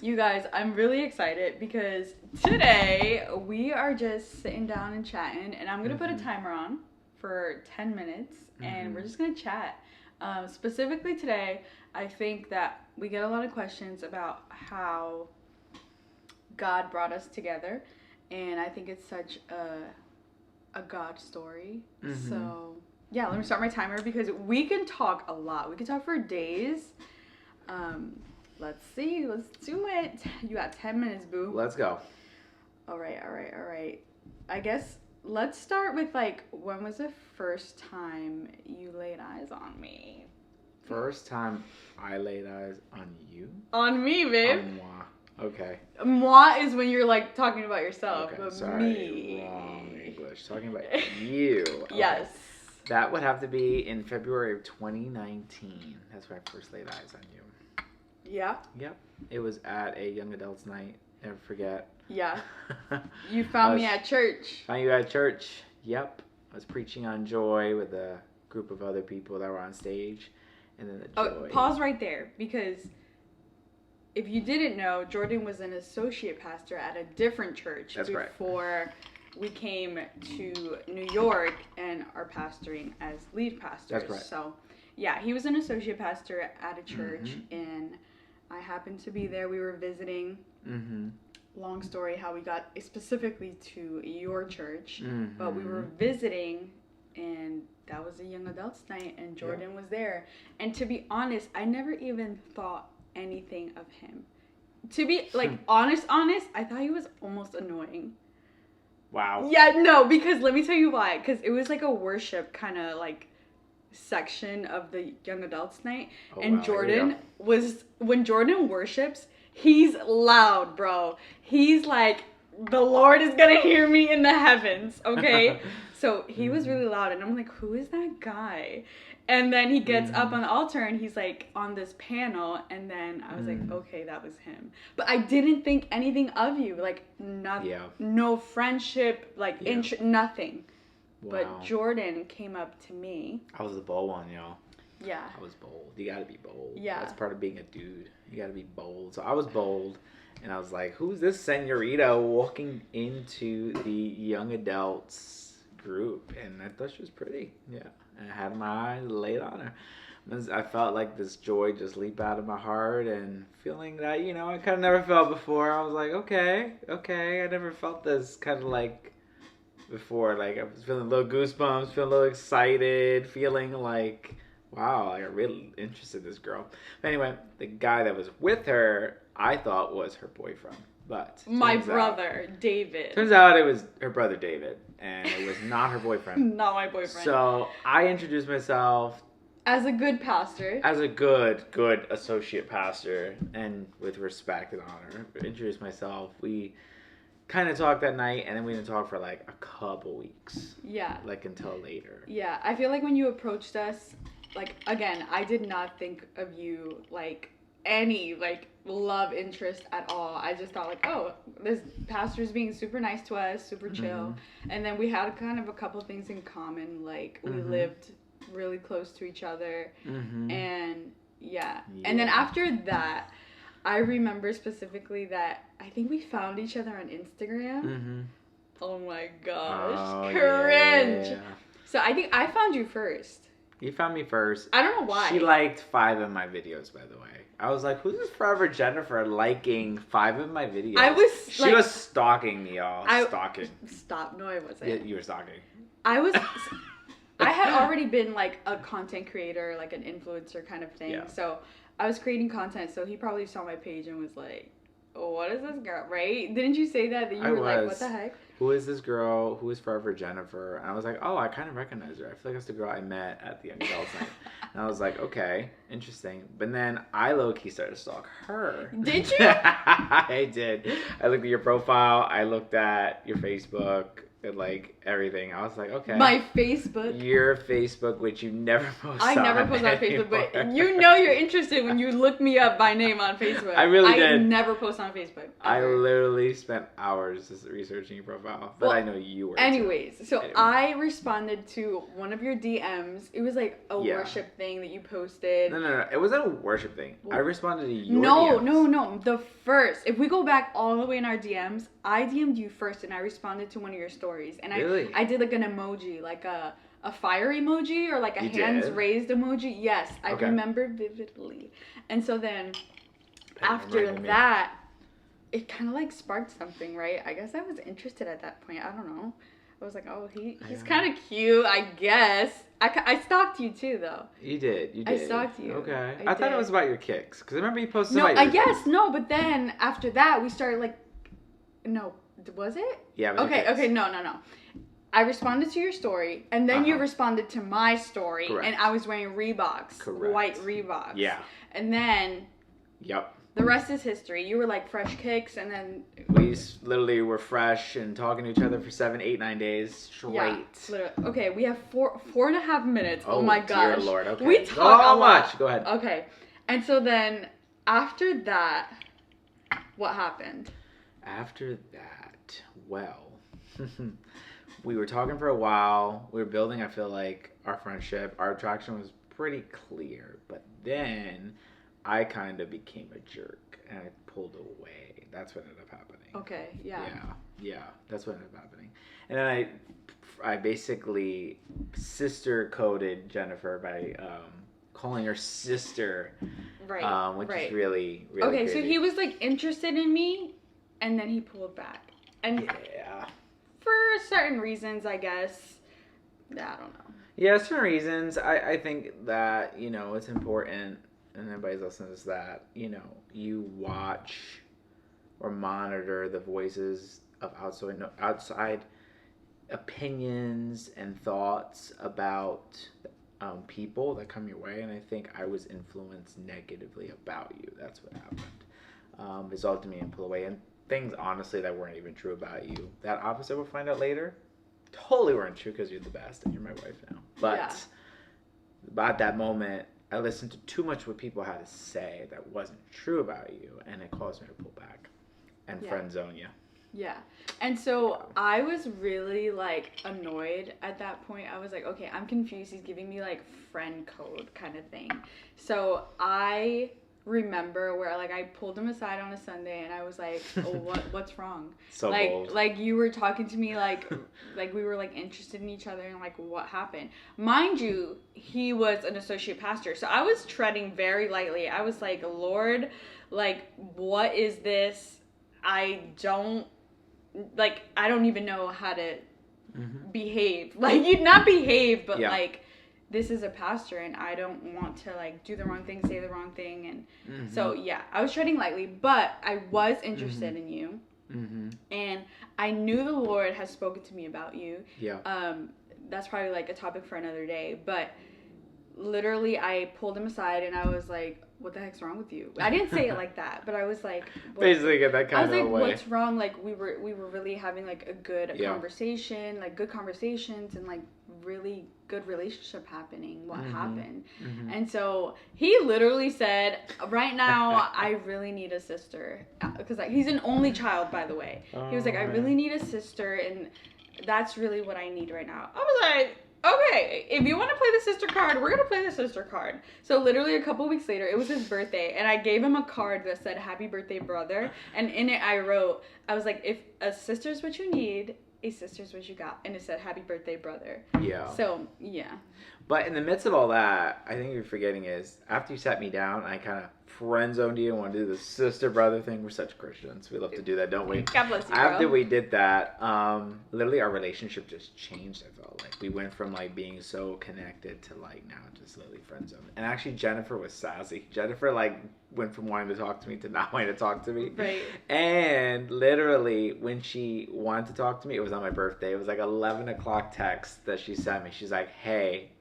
You guys, I'm really excited because today we are just sitting down and chatting, and I'm gonna put a timer on for 10 minutes, and we're just gonna chat. Specifically today, I think that we get a lot of questions about how God brought us together, and I think it's such a God story. So yeah, let me start my timer because we can talk a lot. We can talk for days. Let's see. Let's do it. You got 10 minutes, boo. Let's go. All right. I guess let's start with when was the first time you laid eyes on me? First time I laid eyes on you? On me, babe. On moi. Okay. Moi is when you're talking about yourself, Okay, but sorry. me. Wrong English. Talking about you. Okay. Yes. That would have to be in February of 2019. That's when I first laid eyes on you. Yeah. Yep. It was at a young adults night. Never forget. Yeah. You found me at church. Found you at church. Yep. I was preaching on joy with a group of other people that were on stage. And then the joy. Pause right there, because if you didn't know, Jordan was an associate pastor at a different church before we came to New York and are pastoring as lead pastors. That's right. So, yeah, he was an associate pastor at a church, and I happened to be there. We were visiting. Long story how we got specifically to your church, but we were visiting, and that was a young adults night, and Jordan was there. And to be honest, I never even thought anything of him. To be honest, I thought he was almost annoying. Wow. Yeah, no, because let me tell you why. Because it was a worship kind of section of the young adults night, and Jordan was, when Jordan worships, he's loud, bro. He's like, the Lord is gonna hear me in the heavens, okay? So he was really loud, and I'm like, who is that guy? And then he gets up on the altar, and he's on this panel, and then I was like, okay, that was him. But I didn't think anything of you, no friendship, nothing. Wow. But Jordan came up to me. I was the bold one, y'all. Yeah. I was bold. You gotta be bold. Yeah. That's part of being a dude. You gotta be bold. So I was bold, and I was like, who's this senorita walking into the young adults group? And I thought she was pretty. Yeah. And I had my eyes laid on her. I felt like this joy just leap out of my heart, and feeling that, I kind of never felt before. I was like, okay. I never felt this kind of before. I was feeling a little goosebumps, feeling a little excited, feeling wow, I got really interested in this girl. But anyway, the guy that was with her, I thought was her boyfriend. But my brother, David. Turns out it was her brother, David. And it was not her boyfriend. Not my boyfriend. So I introduced myself. As a good pastor. As a good associate pastor. And with respect and honor. Introduced myself. We kind of talked that night, and then we didn't talk for a couple weeks. Yeah. Until later. Yeah. I feel when you approached us, again, I did not think of you any love interest at all. I just thought oh, this pastor's being super nice to us, super chill. And then we had kind of a couple things in common, we lived really close to each other. And yeah. And then after that, I remember specifically that I think we found each other on Instagram. Oh my gosh, cringe. Yeah. So I think I found you first. You found me first. I don't know why. She liked 5 of my videos, by the way. I was like, who's this Forever Jennifer liking 5 of my videos? She was stalking me, y'all. Stalking. Stop. No, I wasn't. Yeah, you were stalking. I had already been a content creator, an influencer kind of thing. Yeah. So I was creating content. So he probably saw my page and was like, oh, what is this girl? Right? Didn't you say that you were like, what the heck? Who is this girl? Who is Forever Jennifer? And I was like, oh, I kind of recognize her. I feel like it's the girl I met at the young adults night. And I was like, okay, interesting. But then I low-key started to stalk her. Did you? I did. I looked at your profile. I looked at your Facebook. and like everything. I was like, okay. My Facebook. Your Facebook, which you never post I never post on Facebook, but you know you're interested when you look me up by name on Facebook. I really did. I never post on Facebook. I literally spent hours just researching your profile, but I know you were. Anyways, so I responded to one of your DMs. It was like a worship thing that you posted. No. It wasn't a worship thing. I responded to your DMs. No. The first. If we go back all the way in our DMs, I DM'd you first, and I responded to one of your stories. And I did like an emoji, like a fire emoji or like a hands raised emoji. Yes, I remember vividly. And so then after that, it kind of like sparked something, right? I guess I was interested at that point. I don't know. I was like, oh, he's kind of cute, I guess. I stalked you too, though. You did. I stalked you. Okay. I thought it was about your kicks. Because I remember you posted about your but then after that, we started like, no, was it? Yeah, it was Okay, no. I responded to your story, and then you responded to my story, and I was wearing Reeboks. Correct. White Reeboks. Yeah. And then... Yep. The rest is history. You were like fresh kicks, and then... We literally were fresh and talking to each other for 7, 8, 9 days straight. Yeah, literally. Okay, we have 4.5 minutes. Oh my gosh. Dear Lord. Okay. We talk a lot. Go ahead. Okay. And so then, after that, what happened? After that, well... we were talking for a while. We were building, I feel like, our friendship. Our attraction was pretty clear. But then I kind of became a jerk and I pulled away. That's what ended up happening. Okay, yeah. Yeah, that's what ended up happening. And then I basically sister coded Jennifer by calling her sister. Right. Which is really, really okay, crazy. So he was like interested in me and then he pulled back. And yeah. For certain reasons, I guess. I don't know. Yeah, certain reasons. I think that, it's important, and everybody's listening to that, you watch or monitor the voices of outside opinions and thoughts about people that come your way, and I think I was influenced negatively about you. That's what happened. Resulted in me and pull away, and things, honestly, that weren't even true about you. That opposite we'll find out later, totally weren't true because you're the best and you're my wife now. But about that moment, I listened to too much what people had to say that wasn't true about you, and it caused me to pull back and friend zone you. Yeah. And so I was really like annoyed at that point. I was like, okay, I'm confused. He's giving me like friend code kind of thing. So I remember where like I pulled him aside on a Sunday and I was like, oh, what's wrong? So like bold. Like you were talking to me like we were like interested in each other, and like what happened? Mind you, he was an associate pastor, so I was treading very lightly. I was like, Lord, like what is this? I don't even know how to behave. Like you'd not behave, but like this is a pastor and I don't want to like do the wrong thing, say the wrong thing. And so, yeah, I was treading lightly, but I was interested in you. And I knew the Lord has spoken to me about you. Yeah. That's probably like a topic for another day, but literally I pulled him aside and I was like, what the heck's wrong with you? I didn't say it like that, but I was like, basically get that kind of way. I was like, what's wrong? Like we were really having like a good conversation, like good conversations and like really good relationship happening. What happened? And so he literally said, right now I really need a sister, because like, he's an only child, by the way. He was like, I really need a sister, and that's really what I need right now. I was like, okay, if you want to play the sister card, we're going to play the sister card. So literally a couple weeks later, it was his birthday, and I gave him a card that said, happy birthday, brother. And in it, I was like, if a sister's what you need, a sister's what you got. And it said, happy birthday, brother. Yeah. So, yeah. But in the midst of all that, I think you're forgetting is, after you sat me down, I kind of friend zoned you and wanted to do the sister brother thing. We're such Christians. We love to do that, don't we? God bless you, bro. After we did that, literally our relationship just changed, I felt like. We went from like being so connected to like now just literally friend zoned. And actually Jennifer was sassy. Jennifer like went from wanting to talk to me to not wanting to talk to me. Right. And literally when she wanted to talk to me, it was on my birthday. It was like 11 o'clock text that she sent me. She's like, hey, ...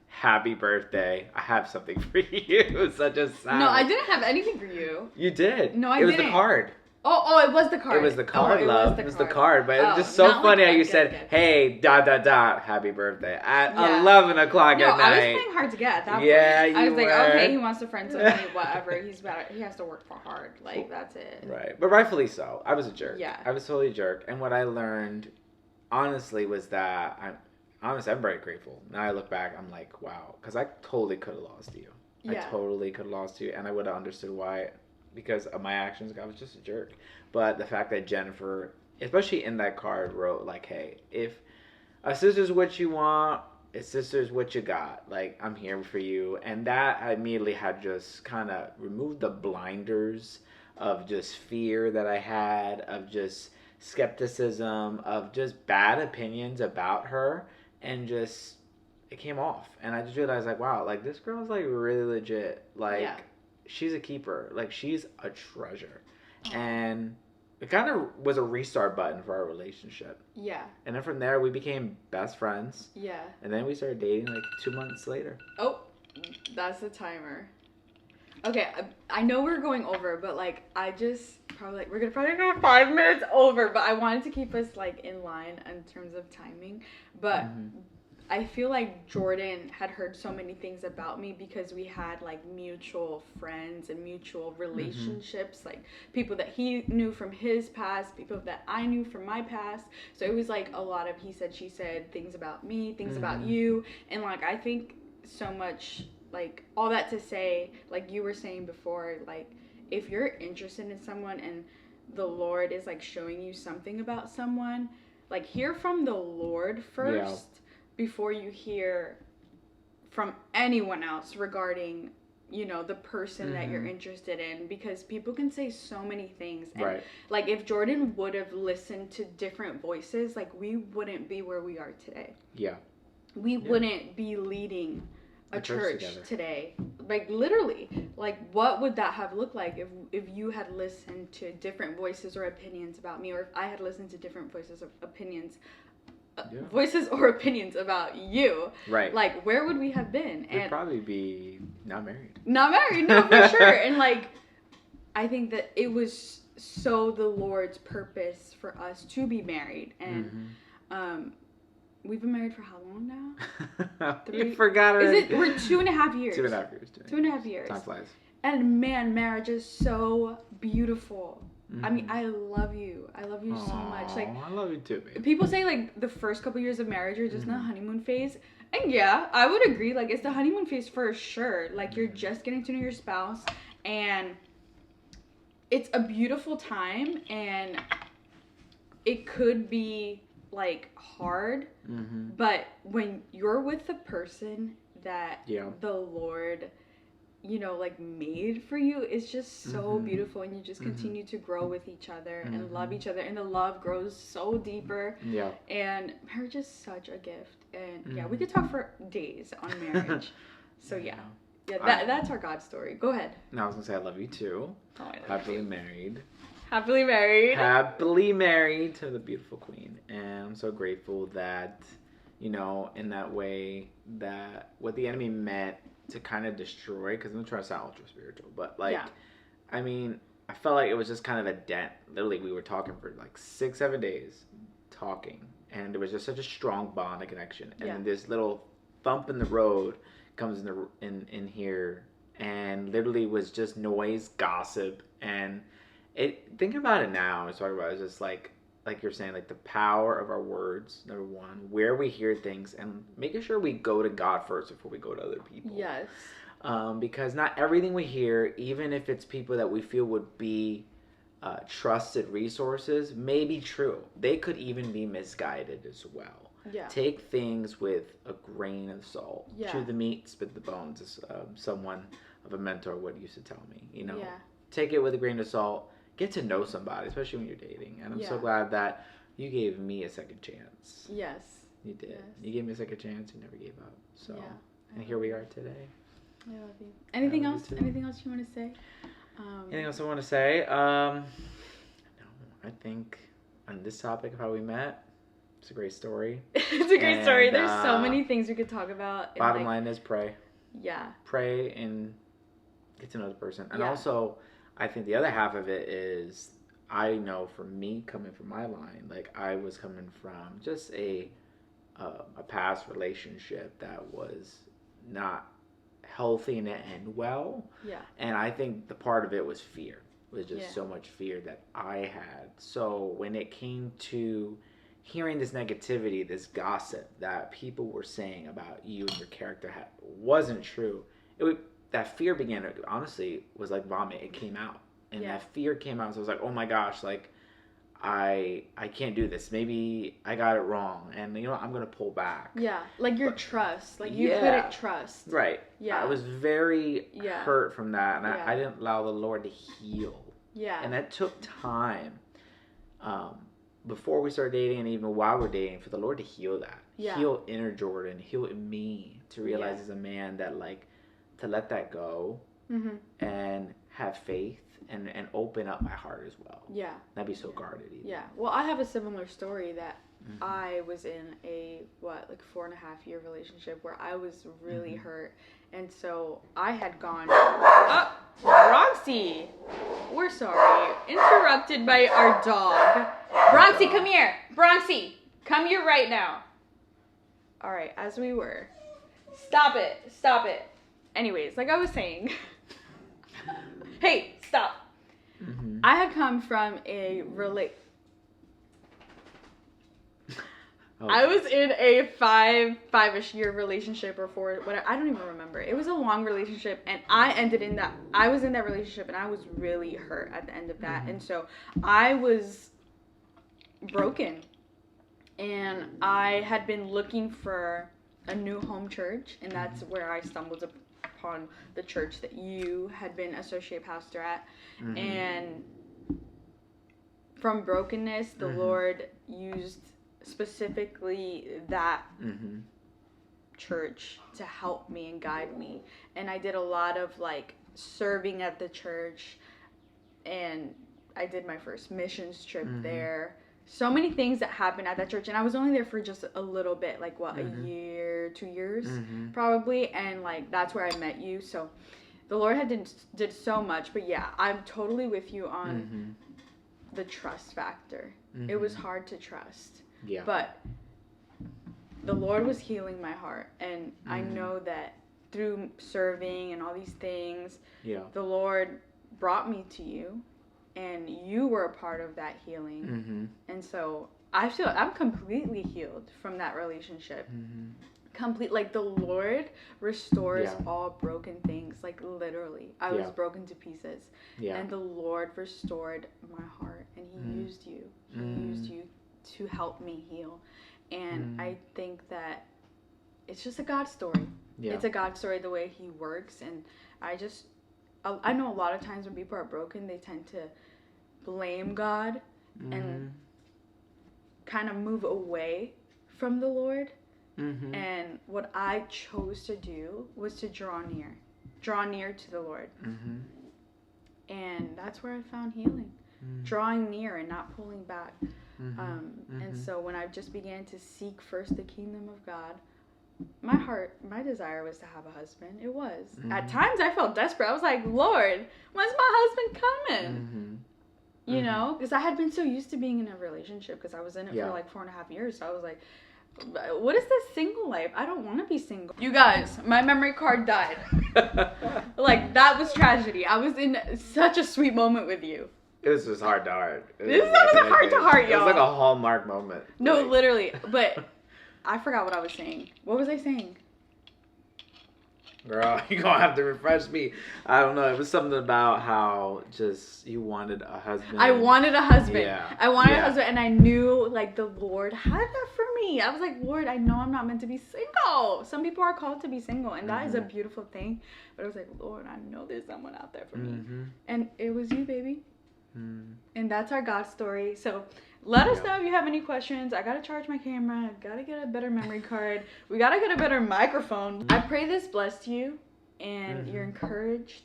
happy birthday. I have something for you. Such a sad. No, I didn't have anything for you. You did. No, I didn't. It was the card. Oh, it was the card. It was the card, it love. It was the card. But it was just so not funny like how you that. said, Good. hey, ... happy birthday at Yeah. 11 o'clock No, at night. I was playing hard to get at that point. Yeah, you I was like, were. okay, he wants to friend zone me, whatever. He has to work for hard. Like, that's it. Right. But rightfully so. I was a jerk. Yeah. I was totally a jerk. And what I learned, honestly, was that I'm very grateful. Now I look back, I'm like, wow. Because I totally could have lost you. Yeah. I totally could have lost you. And I would have understood why. Because of my actions, I was just a jerk. But the fact that Jennifer, especially in that card, wrote, like, hey, if a sister's what you want, a sister's what you got. Like, I'm here for you. And that I immediately had just kind of removed the blinders of just fear that I had, of just skepticism, of just bad opinions about her. And just, it came off. And I just realized, like, wow, like, this girl's, like, really legit. Like, she's a keeper. Like, she's a treasure. And it kind of was a restart button for our relationship. Yeah. And then from there, we became best friends. Yeah. And then we started dating, like, 2 months later. Oh, that's the timer. Okay, I know we're going over, but, like, I just we're gonna probably go 5 minutes over, but I wanted to keep us, like, in line in terms of timing. But I feel like Jordan had heard so many things about me because we had, like, mutual friends and mutual relationships, like people that he knew from his past, people that I knew from my past. So it was, like, a lot of he said, she said, things about me, things about you. And, like, I think so much, like, all that to say, like you were saying before, like, if you're interested in someone and the Lord is, like, showing you something about someone, like, hear from the Lord first. Yeah. Before you hear from anyone else regarding, you know, the person that you're interested in, because people can say so many things. And like, if Jordan would have listened to different voices, like, we wouldn't be where we are today. Yeah. We wouldn't be leading a church today. Like, literally, like, what would that have looked like if you had listened to different voices or opinions about me, or if I had listened to different voices or opinions about you? Right. Like, where would we have been? We'd probably be not married. Not married, no, for sure. And, like, I think that it was so the Lord's purpose for us to be married. And we've been married for how long now? 3. You forgot it. We're 2.5 years. 2.5 years. 2.5 years. Time flies. And, man, marriage is so beautiful. I mean, I love you. I love you so much. Like, I love you too, baby. People say, like, the first couple years of marriage are just in the honeymoon phase. And yeah, I would agree. Like, it's the honeymoon phase for sure. Like, you're just getting to know your spouse. And it's a beautiful time. And it could be, like, hard. But when you're with the person that the Lord, you know, like, made for you, it's just so beautiful, and you just continue to grow with each other and love each other, and the love grows so deeper. Yeah. And marriage is such a gift, and we could talk for days on marriage. So that's our God story. Go ahead. No, I was gonna say I love you too. Oh, I love Happily you. married. Happily married. Happily married to the beautiful queen, and I'm so grateful that, you know, in that way, that what the enemy meant to kind of destroy, because I'm not trying to sound ultra spiritual, but, like, I mean, I felt like it was just kind of a dent. Literally, we were talking for like 6-7 days, talking, and there was just such a strong bond and connection. And then this little thump in the road comes in here, and literally was just noise, gossip, and think about it now. I was talking about it, it's just like you're saying, like, the power of our words, number one, where we hear things, and making sure we go to God first before we go to other people. Yes. Because not everything we hear, even if it's people that we feel would be trusted resources, may be true. They could even be misguided as well. Yeah. Take things with a grain of salt. Yeah. Chew the meat, spit the bones, as someone of a mentor would used to tell me. You know, take it with a grain of salt. Get to know somebody, especially when you're dating. And I'm so glad that you gave me a second chance. Yes. You did. Yes. You gave me a second chance. You never gave up. So, and here we are today. I love you. Anything else? Anything else you want to say? Anything else I want to say? No, I think on this topic of how we met, it's a great story. It's a great story. There's so many things we could talk about. Bottom line is pray. Yeah. Pray and get to know the person. And also, I think the other half of it is I know for me, coming from my line, like I was coming from just a past relationship that was not healthy and it ended well. Yeah. And I think the part of it was fear. It was just Yeah. so much fear that I had. So when it came to hearing this negativity, this gossip that people were saying about you and your character wasn't true, that fear began to, honestly, was like vomit. It came out. And that fear came out. So I was like, oh my gosh, like, I can't do this. Maybe I got it wrong. And, you know, I'm going to pull back. Yeah. Like your trust. Like you couldn't trust. Right. Yeah. I was very hurt from that. And I didn't allow the Lord to heal. Yeah. And that took time. Before we started dating and even while we're dating, for the Lord to heal that. Yeah. Heal inner Jordan. Heal me to realize as a man that, like, to let that go and have faith and open up my heart as well. Yeah. Not be so guarded either. Yeah. Well, I have a similar story that I was in a 4.5-year relationship where I was really hurt. And so I had gone, Roxy, we're sorry, interrupted by our dog. Roxy, come here. Roxy, come here right now. All right, as we were. Stop it. Anyways, like I was saying. Hey, stop. I had come from a I was in a five-ish year relationship or 4, whatever. I don't even remember. It was a long relationship, and I was in that relationship, and I was really hurt at the end of that. And so I was broken, and I had been looking for a new home church, and that's where I stumbled upon the church that you had been associate pastor at. And from brokenness, the Lord used specifically that church to help me and guide me. And I did a lot of like serving at the church, and I did my first missions trip there. So many things that happened at that church, and I was only there for just a little bit, like a year, 2 years probably, and like that's where I met you. So the Lord did so much. But yeah, I'm totally with you on the trust factor. It was hard to trust. Yeah. But the Lord was healing my heart, and I know that through serving and all these things, the Lord brought me to you, and you were a part of that healing. And so I feel I'm completely healed from that relationship. Like the Lord restores all broken things, like literally. I was broken to pieces. And the Lord restored my heart, and he used you. He used you to help me heal. And I think that it's just a God story. It's a God story, the way he works. And I know a lot of times when people are broken, they tend to blame God and kind of move away from the Lord. And what I chose to do was to draw near to the Lord. And that's where I found healing. Drawing near and not pulling back. And so when I just began to seek first the kingdom of God, my desire was to have a husband. It was. At times I felt desperate. I was like, Lord, when's my husband coming? You know, because I had been so used to being in a relationship, because I was in it for like 4.5 years. So I was like, what is this single life? I don't want to be single. You guys, my memory card died. Like, that was tragedy. I was in such a sweet moment with you. It was just heart to heart. This was a heart to heart, y'all. It was like a Hallmark moment. No, like, literally. But I forgot what I was saying. What was I saying? Girl, you're going to have to refresh me. I don't know. It was something about how just you wanted a husband. I wanted a husband. Yeah. I wanted a husband, and I knew, like, the Lord had that for me. I was like, Lord, I know I'm not meant to be single. Some people are called to be single, and that is a beautiful thing. But I was like, Lord, I know there's someone out there for me. And it was you, baby. And that's our God story. So let us know if you have any questions. I gotta charge my camera. Gotta get a better memory card. We gotta get a better microphone. I pray this blessed you, and you're encouraged.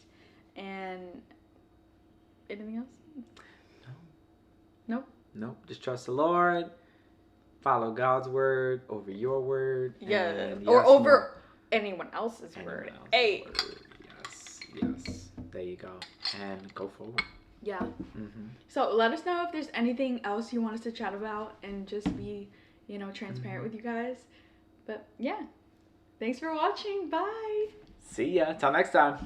And anything else? No. Nope. Just trust the Lord. Follow God's word over your word. Yeah. Or over anyone else's word. Hey. Yes. There you go. And go forward. Yeah. Mm-hmm. So let us know if there's anything else you want us to chat about, and just be, transparent with you guys. But yeah, thanks for watching. Bye. See ya. Till next time.